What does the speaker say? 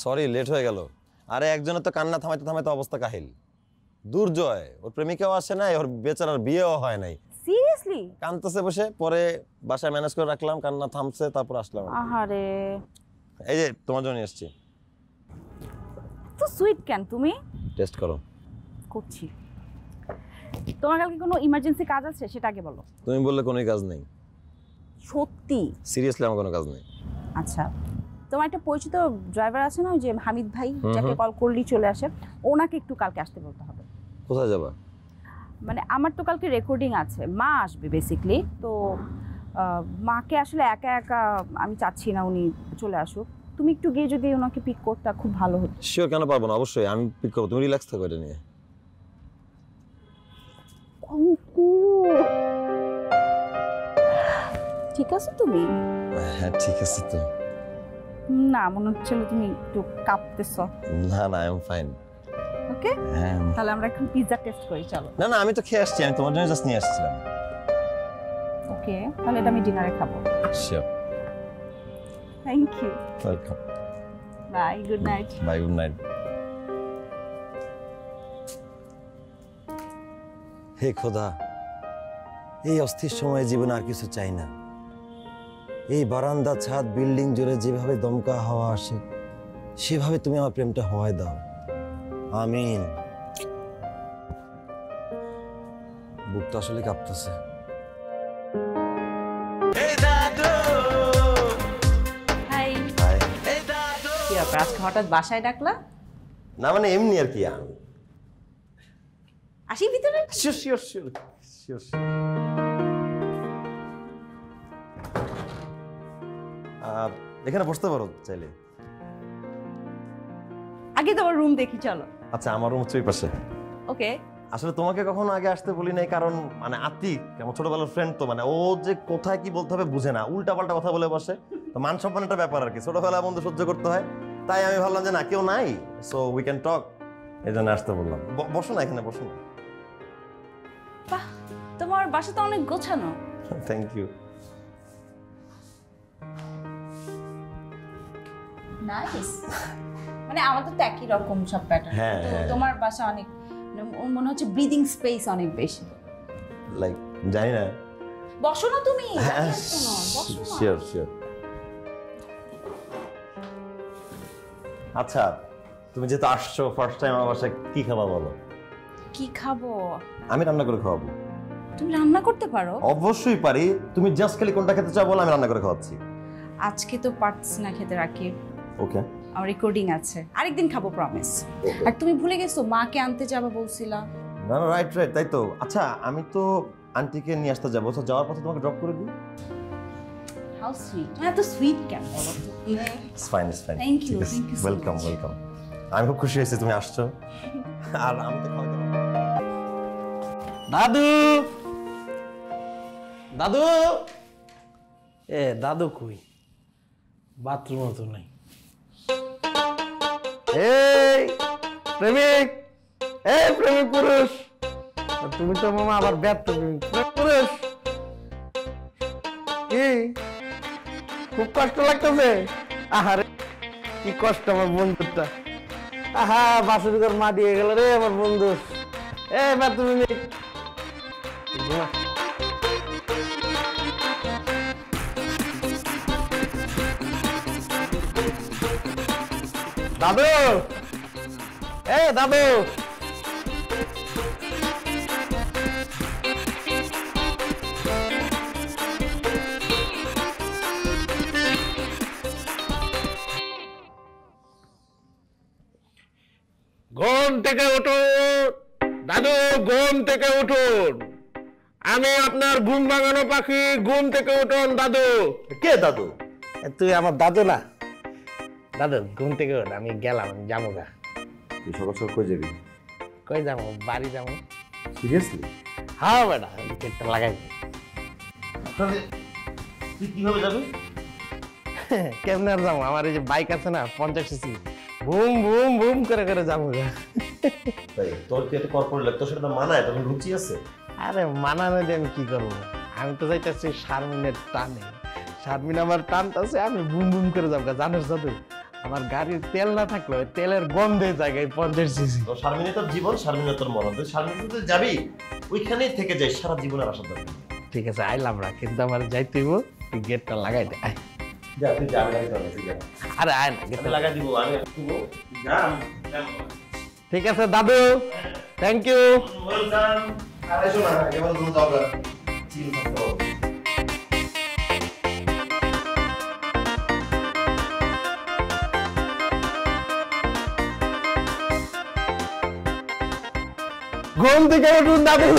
Sorry, late হয়ে গেল। আরে একজনের তো কান্না থামাইতে থামাইতে অবস্থা কাহিল। দুর্জয়, ওর প্রেমিকাও আসে নাই, ওর বেচারার বিয়েও হয় নাই। সিরিয়াসলি? কাঁদতেছে বসে, পরে বাসায় ম্যানেজ করে রাখলাম, কান্না থামছে, তারপর আসলাম। আহারে, এই যে তোমার জন্য এসেছি। তো সুইট কেন তুমি? টেস্ট করো। করছি। তোমার কালকে কোনো ইমার্জেন্সি কাজ আছে সেটা আগে বলো। তুমি বললে কোনো কাজ নেই। সত্যি? সিরিয়াসলি আমার কোনো কাজ নেই। আচ্ছা, তোমার একটা পরিচিত ড্রাইভার আছে না, ওই যে হামিদ ভাই, যাকে কল করলেই চলে আসে, ওনাকে একটু কালকে আসতে বলতে হবে। কোথায় যাবা? মানে আমার তো কালকে রেকর্ডিং আছে, মা আসবে বেসিকলি, তো মাকে আসলে একা একা আমি চাচ্ছি না উনি চলে আসুক। তুমি একটু গিয়ে যদি ওনাকে পিক করতে খুব ভালো হতো। শিওর, কেন পারবো না, অবশ্যই আমি পিক করবো, তুমি রিল্যাক্স থাকো এটা নিয়ে। ঠিক আছে তুমি? হ্যাঁ ঠিক আছে। তো না, মনে হচ্ছিল তুমি একটু কাঁপতেছো। না না, আই এম ফাইন। ওকে, তাহলে আমরা এখন পিৎজা টেস্ট করি, চলো। না না, আমি তো খেয়ে আসছি, আমি তোমার জন্য জাস্ট নিয়ে আসছিলাম। ওকে, তাহলে এটা আমি ডিনারে খাবো। Sure. Thank you. Welcome. Bye, good night. Bye, good night. হে খোদা, এই অস্থির সময়ে জীবনে আর কিছু চাই না। এই বারান্দা, ছাদ, বিল্ডিং জুড়ে যেভাবে দমকা হাওয়া আসে, সেভাবে তুমি আমার প্রেমটা হওয়ায় দাও। আমিন। বুকটা আসলে কাঁপতেছে। হাই। হাই। কি ব্যাপার, আজকে হঠাৎ বাসায় ডাকলা? না মানে এমনি আর কি। আসি ভিতরে? Sure sure sure sure. এখানে বসতে পারো চাইলে। আগে তোমার রুম দেখি, চলো। আচ্ছা, আমার রুম হচ্ছে ওই পাশে। ওকে। আসলে তোমাকে কখনো আগে আসতে বলি নাই, কারণ মানে আতিক আমার ছোটবেলার ফ্রেন্ড, তো মানে ও যে কোথায় কি বলতে হবে বুঝে না, উল্টা পাল্টা কথা বলে বসে। তো মান সম্মান একটা ব্যাপার আর কি, ছোটবেলা বন্ধু সহ্য করতে হয়। তাই আমি ভাবলাম যে না, কেউ নাই, সো উই ক্যান টক, এই জন্য আসতে বললাম। বসো না, এখানে বসো না। বাহ, তোমার বাসা তো অনেক গোছানো। Thank you. নাইস। মানে আমাদের তো একই রকম সব প্যাটার্ন, তো তোমার বাসা অনেক, মনে হচ্ছে ব্রিদিং স্পেস অনেক বেশি। লাইক জানি না। বসো না তুমি। হ্যাঁ শিওর শিওর। আচ্ছা, তুমি যেহেতু আসছো ফার্স্ট টাইম আমার বাসায়, কি খাবা বলো? কি খাবো? আমি রান্না করে খাওয়াবো। তুমি রান্না করতে পারো? অবশ্যই পারি, তুমি জাস্ট খালি কোনটা খেতে চাও বলো, আমি রান্না করে খাওয়াচ্ছি। আজকে তো পারছি না খেতে, রাখি। ওকে, আমার রেকর্ডিং আছে, আরেকদিন খাবো প্রমিস। আর তুমি ভুলে গেছো মাকে আনতে যাবে বলছিলা। না না, রাইট রাইট, তাই তো। আচ্ছা, আমি তো আন্টিকে নিয়ে আসতে যাবো, তো যাওয়ার পথে তোমাকে ড্রপ করে দিই। How sweet. তুমি এত সুইট কেন বলো তো? It's fine, it's fine. Thank you, thank you. Welcome welcome. আমি খুব খুশি হয়েছি তুমি আসছো। আর আমি তো খাওয়াতে পারবো। দাদু, দাদু। দাদু কই? বাথরুমও তো নাই। এই প্রেমিক, এই প্রেমিক পুরুষ, তুমি তো মামা আবার ব্যর্থ প্রেমিক পুরুষ। কি খুব কষ্ট লাগতেছে? আহারে কি কষ্ট আমার বন্ধুটা। আহা, বাসের ভিতর মা দিয়ে গেল রে আমার বন্ধু। ব্যর্থ প্রেমিক, দাদু, দাদু। ঘুম থেকে উঠুন দাদু, ঘুম থেকে উঠুন। আমি আপনার ঘুম ভাঙানো পাখি, ঘুম থেকে উঠুন দাদু। কে দাদু? তুই আমার দাদু না? দাদু ঘুম থেকে উঠ, আমি গেলাম, আমি যাবো গা। তুই সকাল সকাল কই যাবি? কই যাবো? বাড়ি যাবো। সিরিয়াসলি? হ্যাঁ বেটা, টিকেটটা লাগাই। তুই কিভাবে যাবি? কেমনে আর যাবো? আমার এই যে বাইক আছে না, 50 সিসি, বুম বুম বুম করে করে যাবো গা। তাই তোর কি এত কর্পোরেট লাগে? তোর সাথে মানায়? তখন রুচি আছে? আরে মানানো দিয়ে আমি কি করবো? আমি তো যাইতেছি শারমিনের টানে। শারমিন আমার টানতেছে, আমি বুম বুম করে যাবো। জানিস দাদু, আমার গাড়ির তেল না থাকলে ওই তেলের গন্ধে জায়গায় 50 সিসি। তো শারমিনে তোর জীবন, শারমিনে তোর মরণ। তুই শারমিনে তুই যাবি, ওইখানেই থেকে যাই সারা জীবনের আশা দরকার। ঠিক আছে, আইলাম না, কিন্তু আমার যাইতে হইব। তুই গেটটা লাগাই দে, আয়। যা তুই যাবি লাগাই দিতে তুই যা। আরে আয় না, আমি গেটটা লাগাই দিব, আমি তুই যা। ঠিক আছে দাদু, থ্যাংক ইউ। ওয়েলকাম। আর এসো না, একেবারে তুমি যাও না। চিল থাকতে হবে। ঘুম থেকে উঠুন দাদু।